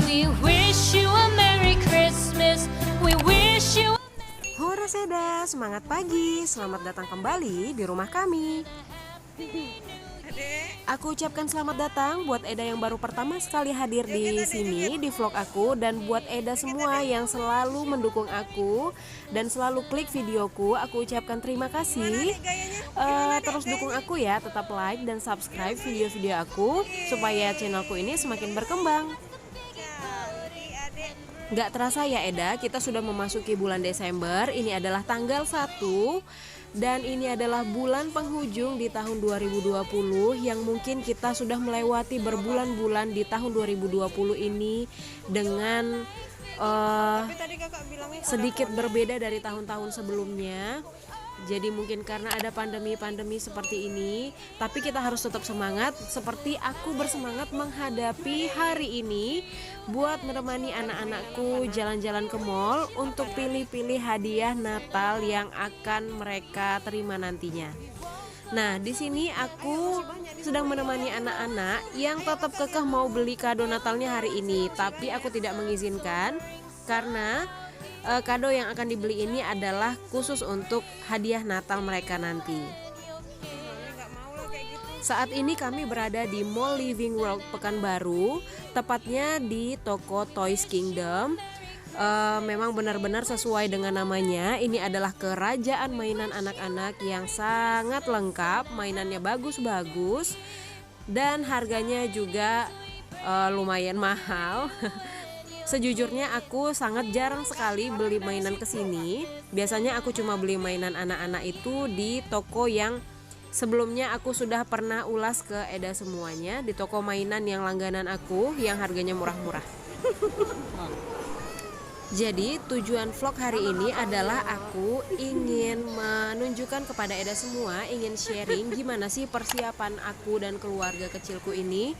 We wish you a Merry Christmas. We wish you. Hore Seda, semangat pagi. Selamat datang kembali di rumah kami. Aku ucapkan selamat datang buat Eda yang baru pertama sekali hadir di sini di vlog aku, dan buat Eda semua yang selalu mendukung aku dan selalu klik videoku. Aku ucapkan terima kasih. Terus dukung aku ya, tetap like dan subscribe video-video aku supaya channelku ini semakin berkembang. Gak terasa ya Eda, kita sudah memasuki bulan Desember. Ini adalah tanggal 1 dan ini adalah bulan penghujung di tahun 2020 yang mungkin kita sudah melewati berbulan-bulan di tahun 2020 ini dengan sedikit berbeda dari tahun-tahun sebelumnya. Jadi mungkin karena ada pandemi-pandemi seperti ini, tapi kita harus tetap semangat seperti aku bersemangat menghadapi hari ini buat menemani anak-anakku jalan-jalan ke mall untuk pilih-pilih hadiah Natal yang akan mereka terima nantinya. Nah, di sini aku sedang menemani anak-anak yang tetap kekeh mau beli kado Natalnya hari ini, tapi aku tidak mengizinkan karena kado yang akan dibeli ini adalah khusus untuk hadiah Natal mereka nanti. Saat ini kami berada di Mall Living World Pekanbaru, tepatnya di toko Toys Kingdom. Memang benar-benar sesuai dengan namanya. Ini adalah kerajaan mainan anak-anak yang sangat lengkap. Mainannya bagus-bagus dan harganya juga lumayan mahal. Sejujurnya aku sangat jarang sekali beli mainan kesini. Biasanya aku cuma beli mainan anak-anak itu di toko yang sebelumnya aku sudah pernah ulas ke Eda semuanya, di toko mainan yang langganan aku yang harganya murah-murah. Jadi tujuan vlog hari ini adalah aku ingin menunjukkan kepada Eda semua, ingin sharing gimana sih persiapan aku dan keluarga kecilku ini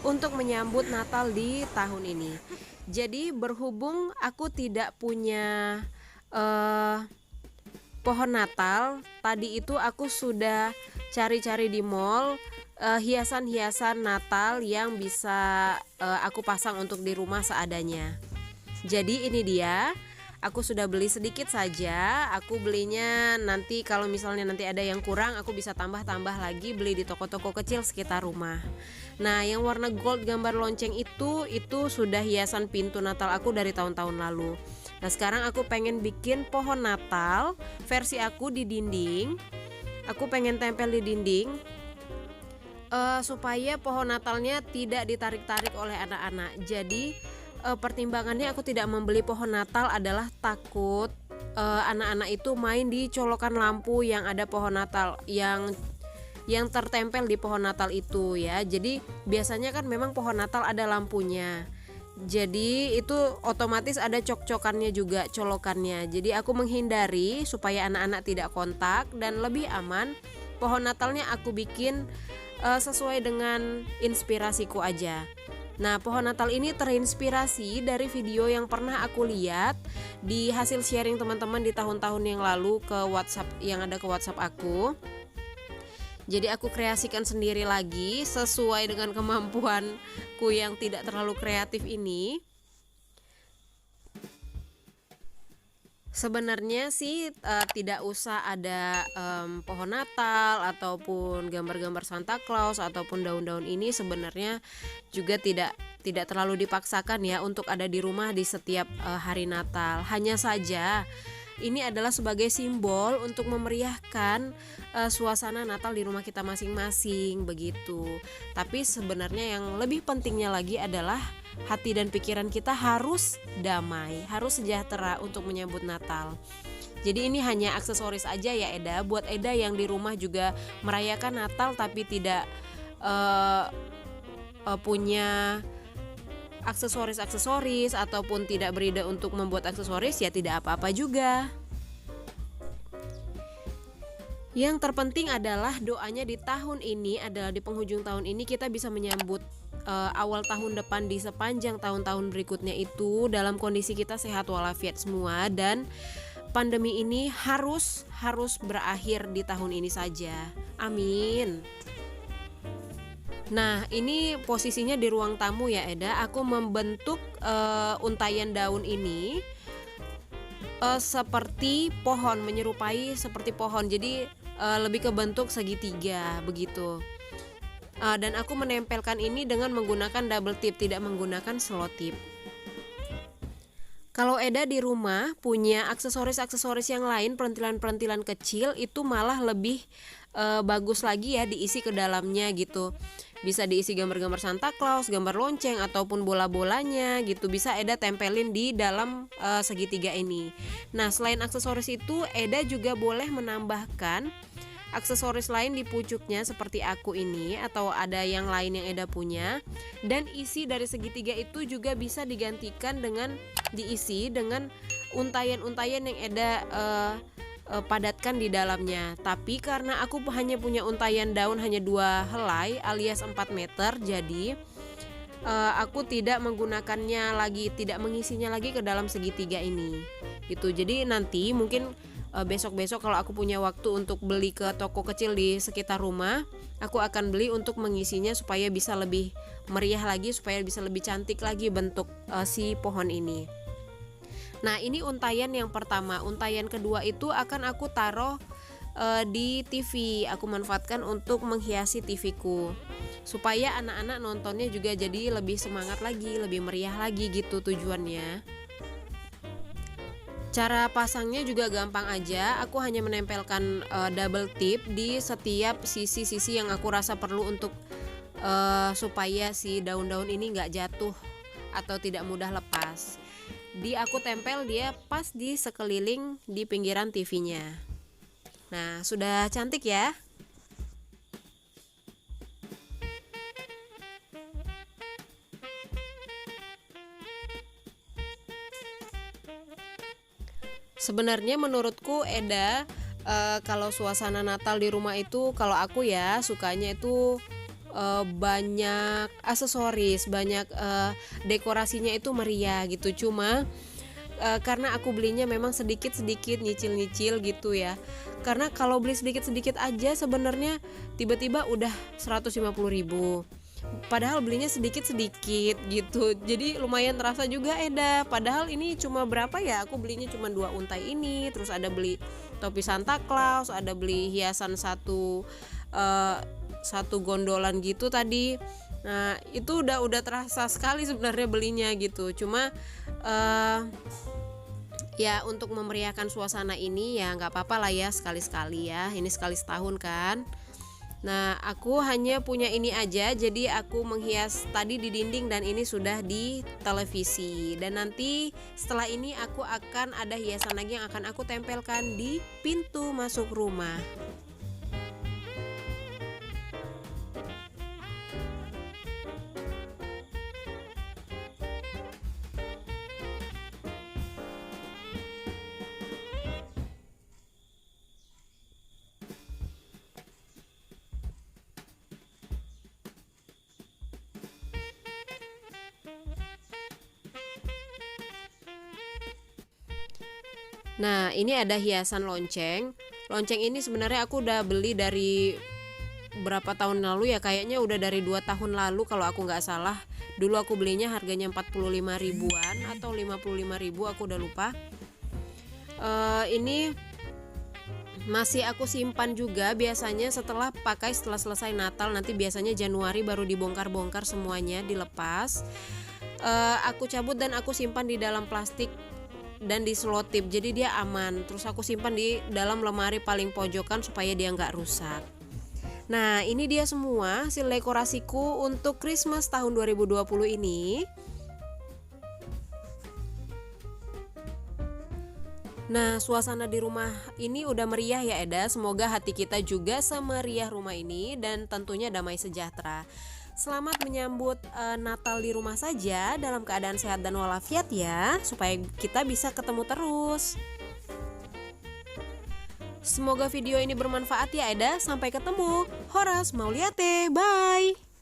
untuk menyambut Natal di tahun ini. Jadi berhubung aku tidak punya pohon Natal, tadi itu aku sudah cari-cari di mall hiasan-hiasan Natal yang bisa aku pasang untuk di rumah seadanya. Jadi ini dia, aku sudah beli sedikit saja. Aku belinya nanti kalau misalnya nanti ada yang kurang, aku bisa tambah-tambah lagi beli di toko-toko kecil sekitar rumah. Nah, yang warna gold gambar lonceng itu sudah hiasan pintu Natal aku dari tahun-tahun lalu. Nah, sekarang aku pengen bikin pohon Natal versi aku di dinding. Aku pengen tempel di dinding supaya pohon Natalnya tidak ditarik-tarik oleh anak-anak. Jadi pertimbangannya aku tidak membeli pohon Natal adalah takut anak-anak itu main di colokan lampu yang ada pohon Natal yang tertempel di pohon Natal itu ya. Jadi biasanya kan memang pohon Natal ada lampunya. Jadi itu otomatis ada cok-cokannya juga, colokannya. Jadi aku menghindari supaya anak-anak tidak kontak dan lebih aman. Pohon Natalnya aku bikin sesuai dengan inspirasiku aja. Nah, pohon Natal ini terinspirasi dari video yang pernah aku lihat di hasil sharing teman-teman di tahun-tahun yang lalu ke WhatsApp yang ada ke WhatsApp aku. Jadi aku kreasikan sendiri lagi sesuai dengan kemampuanku yang tidak terlalu kreatif ini. Sebenarnya sih tidak usah ada pohon Natal ataupun gambar-gambar Santa Claus ataupun daun-daun ini sebenarnya juga tidak terlalu dipaksakan ya untuk ada di rumah di setiap hari Natal. Hanya saja ini adalah sebagai simbol untuk memeriahkan suasana Natal di rumah kita masing-masing begitu. Tapi sebenarnya yang lebih pentingnya lagi adalah hati dan pikiran kita harus damai, harus sejahtera untuk menyambut Natal. Jadi ini hanya aksesoris aja ya Eda, buat Eda yang di rumah juga merayakan Natal tapi tidak punya aksesoris ataupun tidak beride untuk membuat aksesoris, ya tidak apa-apa juga. Yang terpenting adalah doanya di tahun ini adalah di penghujung tahun ini kita bisa menyambut awal tahun depan di sepanjang tahun-tahun berikutnya itu dalam kondisi kita sehat walafiat semua, dan pandemi ini harus berakhir di tahun ini saja. Amin. Nah, ini posisinya di ruang tamu ya Eda. Aku membentuk untayan daun ini seperti pohon, menyerupai seperti pohon. Jadi lebih ke bentuk segitiga begitu. Dan aku menempelkan ini dengan menggunakan double tip, tidak menggunakan selotip. Kalau Eda di rumah punya aksesoris-aksesoris yang lain, perintilan-perintilan kecil, itu malah lebih bagus lagi ya diisi ke dalamnya gitu. Bisa diisi gambar-gambar Santa Claus, gambar lonceng, ataupun bola-bolanya gitu. Bisa Eda tempelin di dalam segitiga ini. Nah, selain aksesoris itu, Eda juga boleh menambahkan aksesoris lain di pucuknya seperti aku ini, atau ada yang lain yang Eda punya. Dan isi dari segitiga itu juga bisa digantikan dengan diisi dengan untayan-untayan yang Eda padatkan di dalamnya. Tapi karena aku hanya punya untayan daun hanya 2 helai alias 4 meter, jadi aku tidak menggunakannya lagi, tidak mengisinya lagi ke dalam segitiga ini gitu. Jadi nanti mungkin besok-besok kalau aku punya waktu untuk beli ke toko kecil di sekitar rumah, aku akan beli untuk mengisinya supaya bisa lebih meriah lagi, supaya bisa lebih cantik lagi bentuk si pohon ini. Nah, ini untayan yang pertama. Untayan kedua itu akan aku taruh di TV. Aku manfaatkan untuk menghiasi TV-ku supaya anak-anak nontonnya juga jadi lebih semangat lagi, lebih meriah lagi gitu tujuannya. Cara pasangnya juga gampang aja. Aku hanya menempelkan double tip di setiap sisi-sisi yang aku rasa perlu untuk supaya si daun-daun ini nggak jatuh atau tidak mudah lepas. Aku tempel dia pas di sekeliling di pinggiran TV-nya. Nah, sudah cantik ya. Sebenarnya menurutku Eda, kalau suasana Natal di rumah itu, kalau aku ya sukanya itu banyak aksesoris, banyak dekorasinya itu meriah gitu. Cuma karena aku belinya memang sedikit-sedikit, nyicil-nyicil gitu ya. Karena kalau beli sedikit-sedikit aja sebenarnya tiba-tiba udah 150.000. Padahal belinya sedikit-sedikit gitu. Jadi lumayan terasa juga Eda. Padahal ini cuma berapa ya? Aku belinya cuma 2 untai ini. Terus ada beli topi Santa Claus, ada beli hiasan satu gondolan gitu tadi. Nah, itu udah terasa sekali sebenarnya belinya gitu. Cuma ya untuk memeriahkan suasana ini ya nggak apa-apa lah ya, sekali-sekali ya. Ini sekali setahun kan. Nah, aku hanya punya ini aja, jadi aku menghias tadi di dinding dan ini sudah di televisi. Dan nanti setelah ini aku akan ada hiasan lagi yang akan aku tempelkan di pintu masuk rumah. Nah, ini ada hiasan lonceng. Lonceng ini sebenarnya aku udah beli dari berapa tahun lalu ya, kayaknya udah dari 2 tahun lalu kalau aku nggak salah. Dulu aku belinya harganya 45 ribuan atau 55 ribu, aku udah lupa. Ini masih aku simpan juga, biasanya setelah selesai Natal, nanti biasanya Januari baru dibongkar-bongkar semuanya, dilepas. Aku cabut dan aku simpan di dalam plastik dan di selotip, jadi dia aman. Terus aku simpan di dalam lemari paling pojokan supaya dia nggak rusak. Nah, ini dia semua hasil dekorasiku untuk Christmas tahun 2020 ini. Nah, suasana di rumah ini udah meriah ya Eda. Semoga hati kita juga semeriah rumah ini dan tentunya damai sejahtera. Selamat menyambut Natal di rumah saja dalam keadaan sehat dan walafiat ya, supaya kita bisa ketemu terus. Semoga video ini bermanfaat ya Eda. Sampai ketemu. Horas Mauliate. Bye.